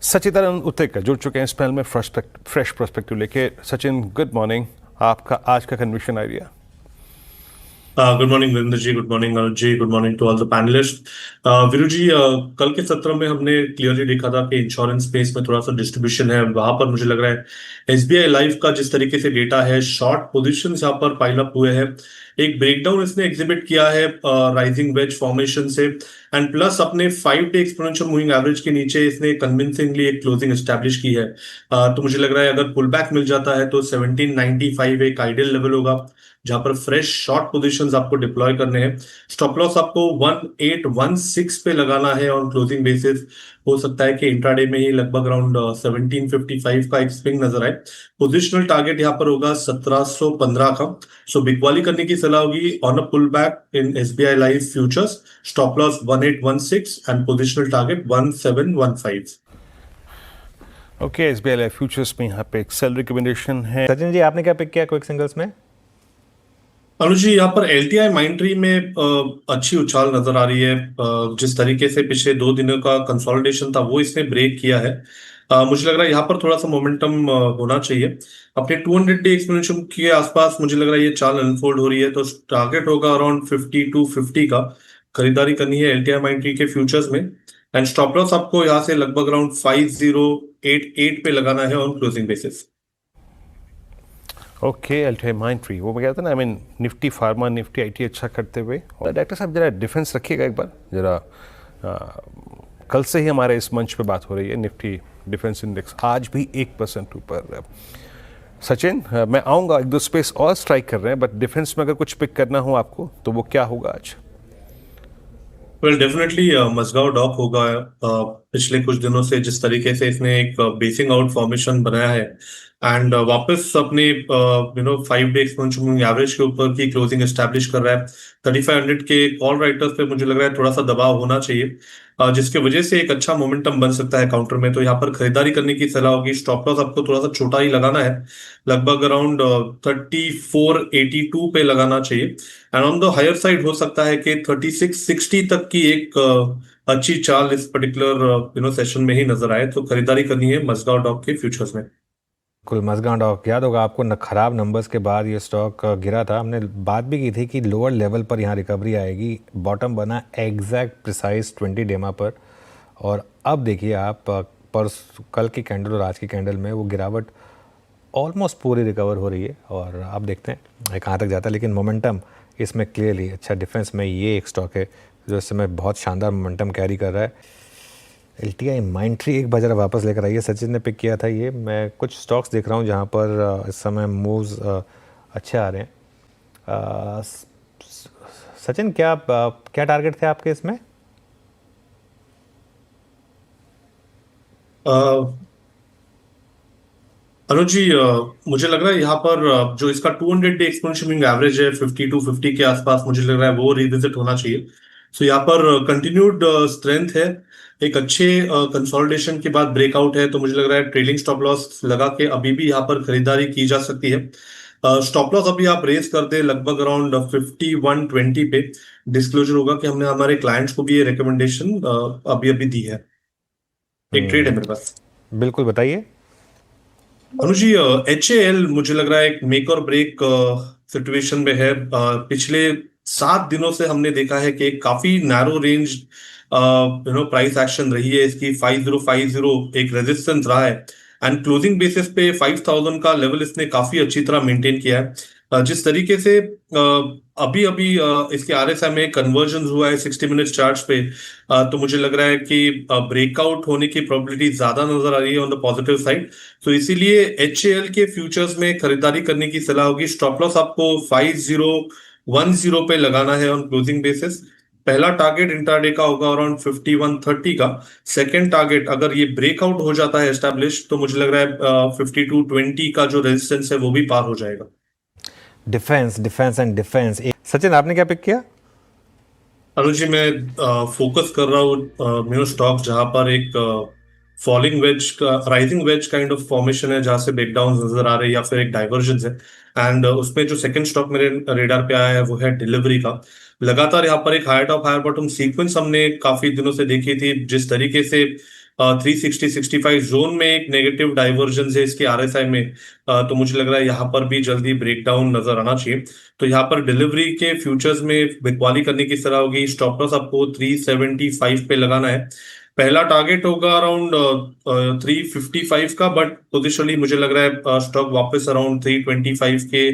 सचिदानंद उत्तेकर जुड़ चुके हैं इस पैनल में फ्रेश पर्सपेक्टिव लेके। Sachin, good morning. आपका आज का conviction idea. Good morning Virendra ji, good morning Anuj ji, good morning to all the panelist. Veeru ji, कल के सत्र में हमने क्लियरली देखा था कि इंश्योरेंस स्पेस में थोड़ा सा डिस्ट्रीब्यूशन है। वहां पर मुझे लग रहा है एसबीआई लाइफ का जिस तरीके से डेटा है, शॉर्ट पोजीशंस यहाँ पर पाइल अप हुए हैं। एक ब्रेकडाउन इसने एग्जिबिट किया है राइजिंग वेज फॉर्मेशन से, एंड प्लस अपने 5 डे एक्सपोनेंशियल मूविंग एवरेज के नीचे इसने कन्विंसिंगली एक क्लोजिंग एस्टैब्लिश की है। तो मुझे लग रहा है अगर पुल बैक मिल जाता है तो 1795 एक आइडियल लेवल होगा जहां पर फ्रेश शॉर्ट पोजीशंस आपको डिप्लॉय करने हैं। स्टॉप लॉस आपको 1816 पे लगाना है ऑन क्लोजिंग बेसिस। हो सकता है कि इंट्राडे में ही लगभग अराउंड 1755 का एक स्विंग नजर आए। पोजिशनल टारगेट यहाँ पर होगा 1715 का। सो बिकवाली करने की सलाह होगी on a pull back in SBI life futures. Stop loss 1816 and positional target 1715। Okay, SBI life futures में यहाँ पे एक सेल रिकमेंडेशन है। सचिन जी, आपने क्या पिक किया क्विक सिंगल्स में? अनुज जी, यहाँ पर एलटीआई माइंट्री में अच्छी उछाल नजर आ रही है। जिस तरीके से पिछले 2 दिनों का कंसोलिडेशन था वो इसने ब्रेक किया है। मुझे लग रहा है यहाँ पर थोड़ा सा मोमेंटम होना चाहिए। अपने 200 डे एक्सपोनेंशियल के आसपास मुझे लग रहा है ये चाल अनफोल्ड हो रही है, तो टारगेट होगा अराउंड 5250 का। खरीदारी करनी है एलटीआई माइंट्री के फ्यूचर्स में, एंड स्टॉप लॉस आपको यहाँ से लगभग अराउंड 5088 पे लगाना है on closing basis. Okay, LTI माइंट्री वो मैं कहता ना, I mean Nifty pharma, Nifty IT अच्छा करते हुए। और डॉक्टर साहब जरा डिफेंस रखिएगा एक बार जरा। कल से ही हमारे इस मंच पे बात हो रही है, निफ्टी डिफेंस इंडेक्स आज भी 1% ऊपर। सचिन, मैं आऊँगा, एक दो स्पेस और स्ट्राइक कर रहे हैं, बट डिफेंस में अगर कुछ पिक करना हो आपको तो वो क्या होगा आज? वेल डेफिनेटली मजगांव डॉक होगा। पिछले कुछ दिनों से जिस तरीके से इसने एक बेसिंग आउट फॉर्मेशन बनाया है, एंड वापस अपने 5 डे एक्सपोनेंशियल एवरेज के ऊपर की क्लोजिंग एस्टैब्लिश कर रहा है। 3500 के कॉल राइटर्स पे मुझे लग रहा है थोड़ा सा दबाव होना चाहिए, जिसके वजह से एक अच्छा मोमेंटम बन सकता है काउंटर में। तो यहाँ पर खरीदारी करने की सलाह होगी। स्टॉप लॉस आपको थोड़ा सा छोटा ही लगाना है, लगभग अराउंड 3482 पे लगाना चाहिए। And on the higher side हो सकता है कि 3660 तक की एक अच्छी चाल इस पर्टिकुलर सेशन में ही नजर आए। तो खरीदारी करनी है मजगांव डॉक के फ्यूचर्स में। कुल मजगांव डॉक याद होगा आपको, न खराब नंबर्स के बाद ये स्टॉक गिरा था। हमने बात भी की थी कि लोअर लेवल पर यहाँ रिकवरी आएगी। बॉटम बना एग्जैक्ट प्रिसाइज 20 डेमा पर, और अब देखिए आप कल की कैंडल और आज की कैंडल में वो गिरावट ऑलमोस्ट पूरी रिकवर हो रही है। और आप देखते हैं कहाँ तक जाता है, लेकिन मोमेंटम इसमें क्लियरली अच्छा। डिफेंस में ये एक स्टॉक है जो इस समय बहुत शानदार मोमेंटम कैरी कर रहा है। एलटीआई माइंट्री एक बार वापस लेकर आइए। सचिन ने पिक किया था ये। मैं कुछ स्टॉक्स देख रहा हूँ जहाँ पर इस समय मूव्स अच्छे आ रहे हैं। सचिन, क्या टारगेट थे आपके इसमें? अनुज जी, मुझे लग रहा है यहाँ पर जो इसका 200 डे एक्सपोनेंशियल एवरेज है 5250 के आसपास, मुझे लग रहा है वो रिविजिट होना चाहिए। सो यहाँ पर कंटिन्यूड स्ट्रेंथ है। एक अच्छे कंसोलिडेशन के बाद ब्रेकआउट है, तो मुझे लग रहा है ट्रेलिंग स्टॉप लॉस लगा के अभी भी यहाँ पर खरीदारी की जा सकती है। स्टॉप लॉस अभी आप रेस कर दे लगभग अराउंड 5120 पे। डिस्क्लोजर होगा कि हमने हमारे क्लाइंट्स को भी ये रिकमेंडेशन अभी अभी दी है। एक ट्रेड है मेरे पास। बिल्कुल, बताइए। अनुज जी, HAL मुझे लग रहा है एक मेक और ब्रेक सिचुएशन में है। पिछले 7 दिनों से हमने देखा है कि एक काफी नैरो रेंज प्राइस एक्शन रही है इसकी। 5050 एक रेजिस्टेंस रहा है, एंड क्लोजिंग बेसिस पे 5000 का लेवल इसने काफी अच्छी तरह मेंटेन किया है। जिस तरीके से अभी अभी इसके RSI में कन्वर्जन हुआ है 60 मिनट्स चार्ट्स पे, तो मुझे लग रहा है कि ब्रेकआउट होने की प्रोबेबिलिटी ज्यादा नजर आ रही है ऑन द पॉजिटिव साइड। तो इसीलिए HAL के फ्यूचर्स में खरीदारी करने की सलाह होगी। स्टॉप लॉस आपको 5010 पे लगाना है ऑन क्लोजिंग बेसिस। पहला टारगेट इंट्राडे का होगा अराउंड 5130 का। सेकंड टारगेट अगर ये ब्रेकआउट हो जाता है एस्टैब्लिश, तो मुझे लग रहा है 5220 का जो रेजिस्टेंस है वो भी पार हो जाएगा। Defence defence and defence. Sachin, आपने क्या पिक किया? अनुज जी, मैं फोकस कर रहा हूँ स्टॉक जहां पर एक फॉलिंग वेज का rising veg kind of formation है, जहां से ब्रेकडाउन नजर आ रहे हैं या फिर एक डाइवर्जेंस है। एंड उसमें जो सेकंड स्टॉक मेरे रेडार पे आया है वो है डिलीवरी का। लगातार यहाँ पर एक higher top higher bottom sequence हमने काफी दिनों से देखी थी। जिस तरीके से 360-65 जोन में एक नेगेटिव डाइवर्जेंस है इसके आरएसआई में, तो मुझे लग रहा है यहाँ पर भी जल्दी ब्रेकडाउन नजर आना चाहिए। तो यहाँ पर डिलीवरी के फ्यूचर्स में बिकवाली करने की सलाह होगी। स्टॉप लॉस आपको 375 पे लगाना है। पहला टारगेट होगा अराउंड 355 का, बट पोजिशनली मुझे लग रहा है स्टॉक वापस अराउंड 325 के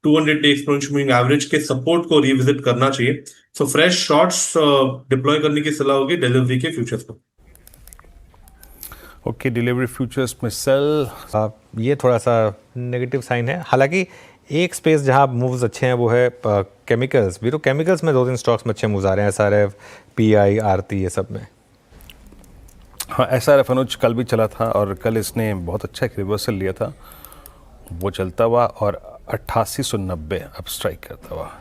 200 डे एक्सपोनेंशियल मूविंग एवरेज के सपोर्ट को रिविजिट करना चाहिए। सो फ्रेश शॉर्ट्स डिप्लॉय करने की सलाह होगी डिलीवरी के फ्यूचर्स को। ओके, डिलीवरी फ्यूचर्स में सेल। ये थोड़ा सा नेगेटिव साइन है। हालांकि एक स्पेस जहां मूव्स अच्छे हैं वो है केमिकल्स भी। तो केमिकल्स में 2-3 स्टॉक्स में अच्छे मूव्स आ रहे हैं, SRF, PI, आरती, ये सब में। हाँ, SRF अनुज कल भी चला था और कल इसने बहुत अच्छा एक रिवर्सल लिया था, वो चलता हुआ और 8890 अब स्ट्राइक करता हुआ।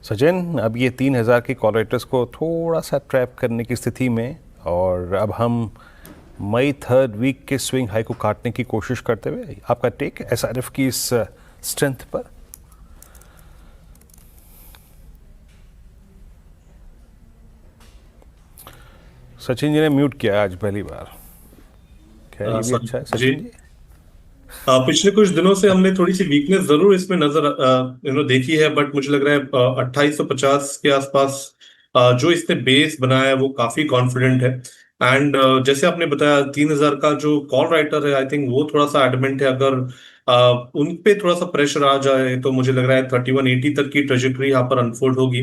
सचिन, अब ये 3000 के कॉल राइटर्स को थोड़ा सा ट्रैप करने की स्थिति में, और अब हम मई 3rd वीक के स्विंग हाई को काटने की कोशिश करते हुए, आपका टेक SRF की इस स्ट्रेंथ पर? सचिन जी ने म्यूट किया आज पहली बार। खैर, ये भी अच्छा है सचिन जी। पिछले कुछ दिनों से हमने थोड़ी सी वीकनेस जरूर इसमें नजर देखी है, बट मुझे लग रहा है 2850 के आसपास जो इसने बेस बनाया है वो काफी कॉन्फिडेंट है। एंड जैसे आपने बताया 3000 का जो कॉल राइटर है, आई थिंक वो थोड़ा सा एडमेंट है। अगर उन पे थोड़ा सा प्रेशर आ जाए तो मुझे लग रहा है 3180 तक की ट्रेजेक्टरी यहाँ पर अनफोल्ड होगी।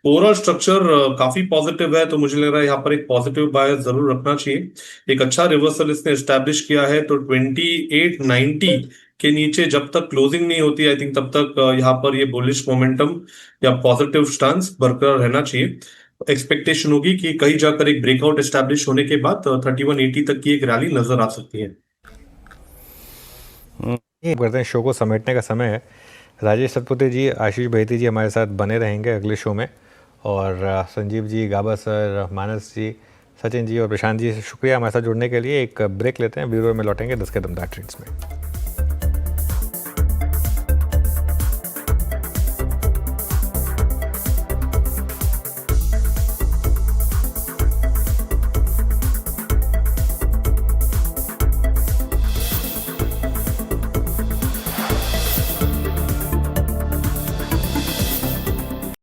ओवरऑल स्ट्रक्चर काफी पॉजिटिव है, तो मुझे लग रहा है यहाँ पर एक पॉजिटिव बायस जरूर रखना चाहिए। एक अच्छा रिवर्सल इसने एस्टैब्लिश किया है, तो 2890 के नीचे जब तक क्लोजिंग नहीं होती, आई थिंक तब तक यहाँ पर ये बुलिश मोमेंटम या पॉजिटिव स्टांस बरकरार रहना चाहिए। एक्सपेक्टेशन होगी कि कहीं जाकर एक ब्रेकआउट एस्टैब्लिश होने के बाद 3180 तक की एक रैली नजर आ सकती है। ये करते हैं, शो को समेटने का समय है। राजेश सतपुते जी, आशीष बहेती जी हमारे साथ बने रहेंगे अगले शो में, और संजीव जी, गाबा सर, मानस जी, सचिन जी और प्रशांत जी, शुक्रिया हमारे साथ जुड़ने के लिए। एक ब्रेक लेते हैं, ब्यूरो में लौटेंगे 10 के दमदार ट्रेड्स में।